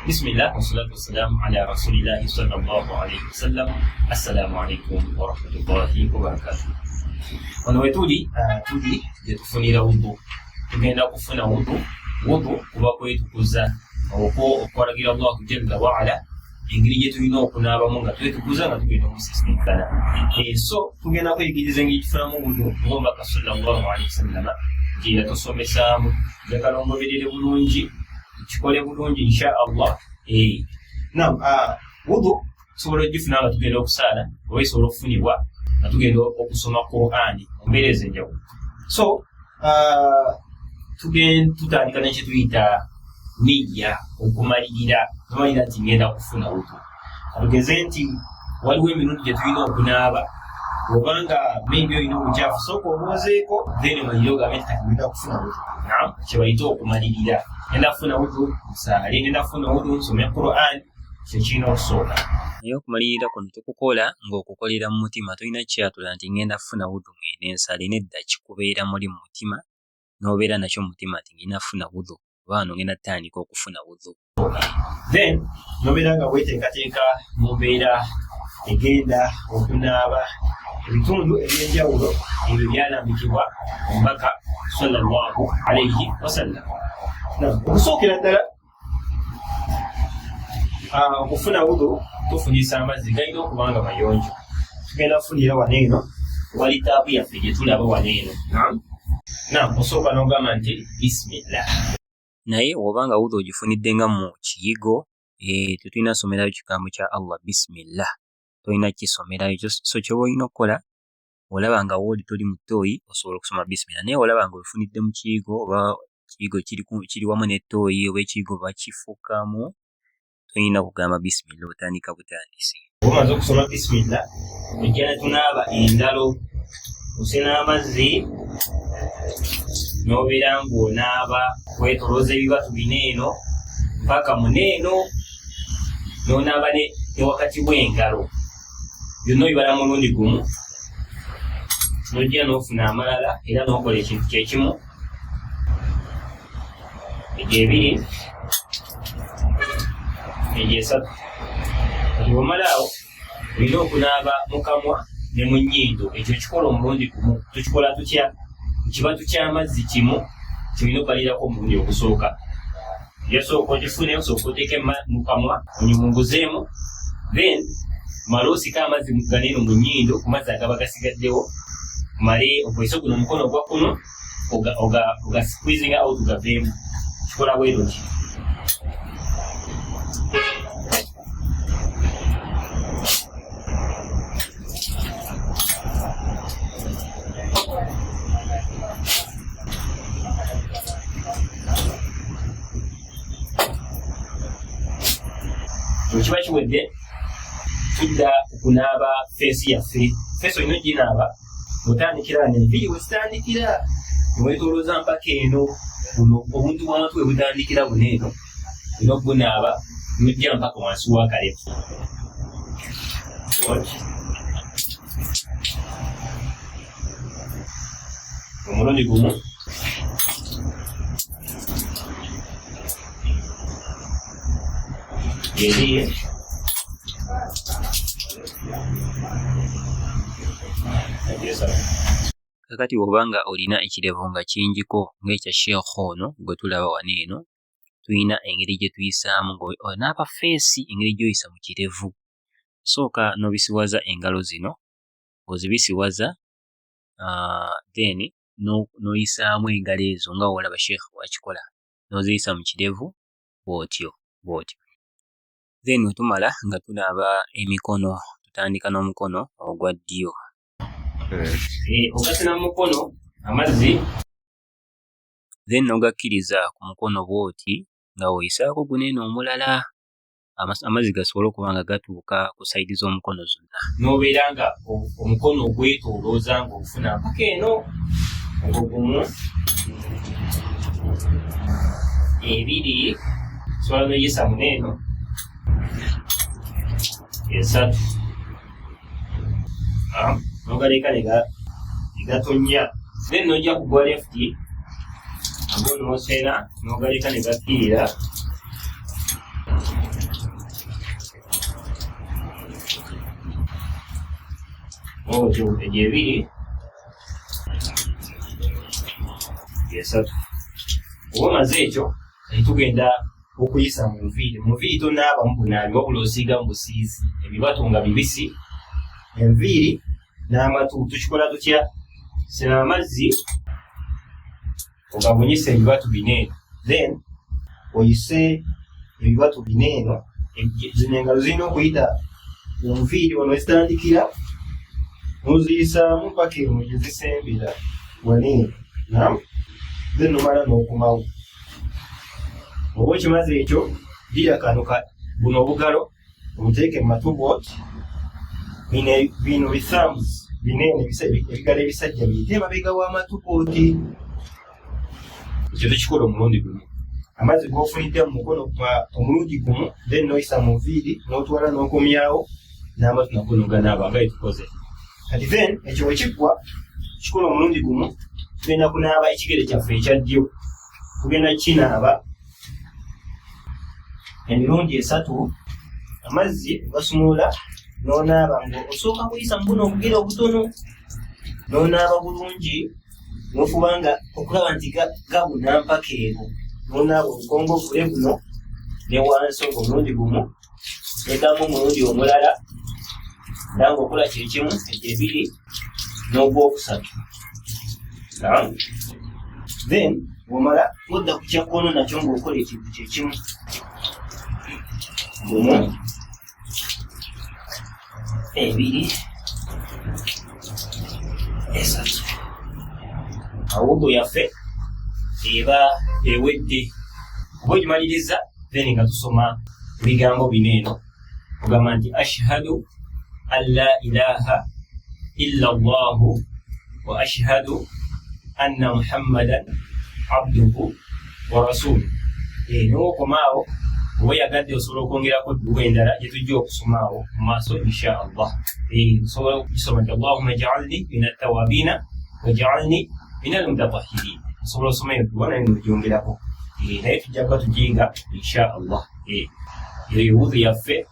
Bismillah wassalatu wassalamu ala rasulillahi sallallahu alayhi wasallam. Assalamu alaikum wa rahmatullahi wa barakatuh. Ono wetuli tufunira wudu. Tugenda kufuna wudu kuba kwetukuza okwalagira Allah jalla wa ala engeri gye tulina okunaabamu nga twetukuza nga tugenda omusisinkana. So tugenda kweyigiriza engeri tufunamu wudu ng'omubaka sallallahu alayhi wasallam gye yatusomesaamu. Njagala omubeerere bulungi, kikole bulungi insha Allah. Wudu tusobola ogifuna nga tugenda okusaala, oba esobola okufunibwa nga tugenda okusoma Qur'an mu mbeera ez'enjawulo. So tutandika nekye tuyita niyya, okumalirira. Tumalira nti ngenda kufuna wudu. Tugeze nti waliwo emirundi gye tulina okunaaba. Obanga maybe olina obukyafu sooka obwozeeko, then omalire ogambe nti kati ngenda kufuna wudu. Kye bayita okumalirira. Ngenda kufuna wudu nsaale, ngenda kufuna wudu nsome Qur'an, kye kirina okusooka. Naye okumalirira kuno tukukola ng'okukolera mu mutima. Tolina kyatula nti ngenda kufuna wudu ngende nsaale, nedda kikubeera muli mu mutima, n'obeera nakyo mu mutima nti ngenda kufuna wudu, oba wano ngenda tandika okufuna wudu. Then nobeera nga weeteekateeka mu mbeera egenda okunaaba ebitundu eby'enjawulo ebyo byalambikibwa omubaka sallallahu alayhi wasallam. Okusookera ddala okufuna wudu tufunisa amazzi galina okuba nga mayonjo. Tugenda kufunira wano eno wali taapu yaffe gye tulaba wano eno. Osooka n'ogamba nti bismillah. Naye obanga wudu ogifunidde nga mu kiyigo, tetulina somerayo kigambo kya Allah bismillah, tolina kisomerayo. So kyoba olina okukola, olaba nga wooli toli mu ttooyi, osobola okusoma bismillah. Naye olaba nga obifunidde mu kiyigo, oba ekiyigo kiri wamu n'ettooyi, oba ekiyigo bakifukamu, tolina kugamba bismillah, otandika butandisi. Omaze okusoma bismillah, ojja ne tunaaba engalo, osena amazzi, n'obeera ng'onaaba weetolooza ebibatu bineeno mpaka muneeno, n'onaaba ne wakati w'engalo. Byonna obibala mulundi gumu, n'ojja n'ofuna amalala era n'okola ekintu kyekimu. Egyo ebiri, egyo esatu. Kati bw'omalaawo olina okunaaba mu kamwa ne mu nnyindo. Ekyo kikola omulundi gumu. Tukikola tutya? Mu kibatu ky'amazzi kimu tulina okubalirako omulundi ogusooka. Yasooka ogifune, osooka oteeke mu kamwa onyumunguzeemu, then male osika amazzi ganeeno mu nnyindo ku mazzi agaba gasigaddewo, male okozese guno omukono ogwa kuno oga squeezing out gaveemu. Kikola bwero ki. Kiba kiwedde, tudda okunaaba feesi yaffe. Feesi olina oginaaba otandikira n'enviiri we zitandikira, ne weetolooza mpaka eno. Buno obuntu bw'amatwe we butandikira buneeno, olina okunaaba n'ojja mpaka wansi w'akalevu. Omulundi gumu. Yeriye. Kakati bw'obanga olina ekirevu nga kingiko ng'ekya Sheikh ono gwe tulaba wano eno, tulina engeri gye tuyisaamu ng'onaaba feesi, engeri gy'oyisa mu kirevu. Sooka n'obisiwaza engalo zino, ozibisiwaza, then n'oyisaamu engalo ezo nga olaba Sheikh bw'akikola, n'oziyisa mu kirevu bw'otyo. Then otumala nga tunaaba emikono, tutandika n'omukono ogwa ddyo. Ogasena mu mukono amazzi, then n'ogakkiriza ku mukono bw'oti nga oyisaako guneeno omulala, amazzi gasobole okuba nga gatuuka ku sayidi z'omukono zonna. N'obeera nga omukono ogwetolooza ng'ofuna mpaka eno. Ogwo gumu, ebiri, sobola n'oyisa muneeno, esatu, n'ogaleka ne gatonnya. Then n'ojja ku gwa lefti, ago n'osena n'ogaleka ne gakkirira. otyo egyo ebiri esatu. Oba omaze ekyo tugenda okuyisa mu nviiri. Mu nviiri tonaabamu bunaabi wabula osiiga mu busiizi, ebibatu nga bibisi. Enviiri n'amatu tukikola tutya? Sena amazzi ogabunyisa ebibatu bino eno, then oyise ebibatu bino eno. Zino engalo zirina okuyita mu nviiri wano wezitandikira, noziyisaamu paka eno gye zisembera waneeno, then nomala n'okomawo. Oba okimaze ekyo, ddira kano buno obugalo obuteeke mu matu bino bithumbs binene ebigalo ebisajja biyite emabega w'amatu booti. Ekyo tukikola omulundi gumu. Amazzi g'ofunidde mu mukono omulundi gumu, then n'oyisa mu nviiri n'otwala n'okomyawo, n'amatu nago n'oganaaba nga bwe-tukoze. Kati then ekyo bwe kiggwa kikola omulundi gumu, tugenda kunaaba ekigere kyaffe ekya ddyo. Tugenda kinaaba emirundi 3. Amazzi gasumula n'onaaba ng'osooka kuyisa mu buno obugere obutono, n'onaaba bulungi n'ofuba nga okulaba nti gabuna mpaka eno, n'onaaba obukongovule buno ne wansi ogwo omulundi gumu, teekamu omulundi omulala era ng'okola kyekimu, egyo ebiri n'ogwokusatu. Then bw'omala odda ku kyakkono nakyo ng'okola ekintu kyekimu, gumu, ebiri, esatu. Awugo yaffe eba ewedde. Oba ogimaliriza then nga tusoma ebigambo bino eno, ogamba nti ashhadu an la ilaha illa allahu wa ashhadu anna muhammadan abduhu wa rasuluhu. N'okomaawo oba yagadde osobola okwongerako edduwa endala gye tujja okusomaawo mu maaso insha allah. Osobola okukisoma nti allahumma ja'alni min at-tawabina wa ja'alni min al-mutatahhirin. Osobola osoma eyo edduwa naye ng'ogyongerako. Naye tujja kuba tugiyiga insha allah. Eyo wudu yaffe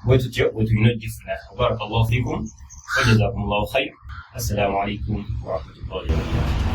bwe tutyo bwe tulina ogifuna. Barakallahu fikum wa jazakumullahu khayr. Assalamu alaikum wa rahmatullahi wa barakatuh.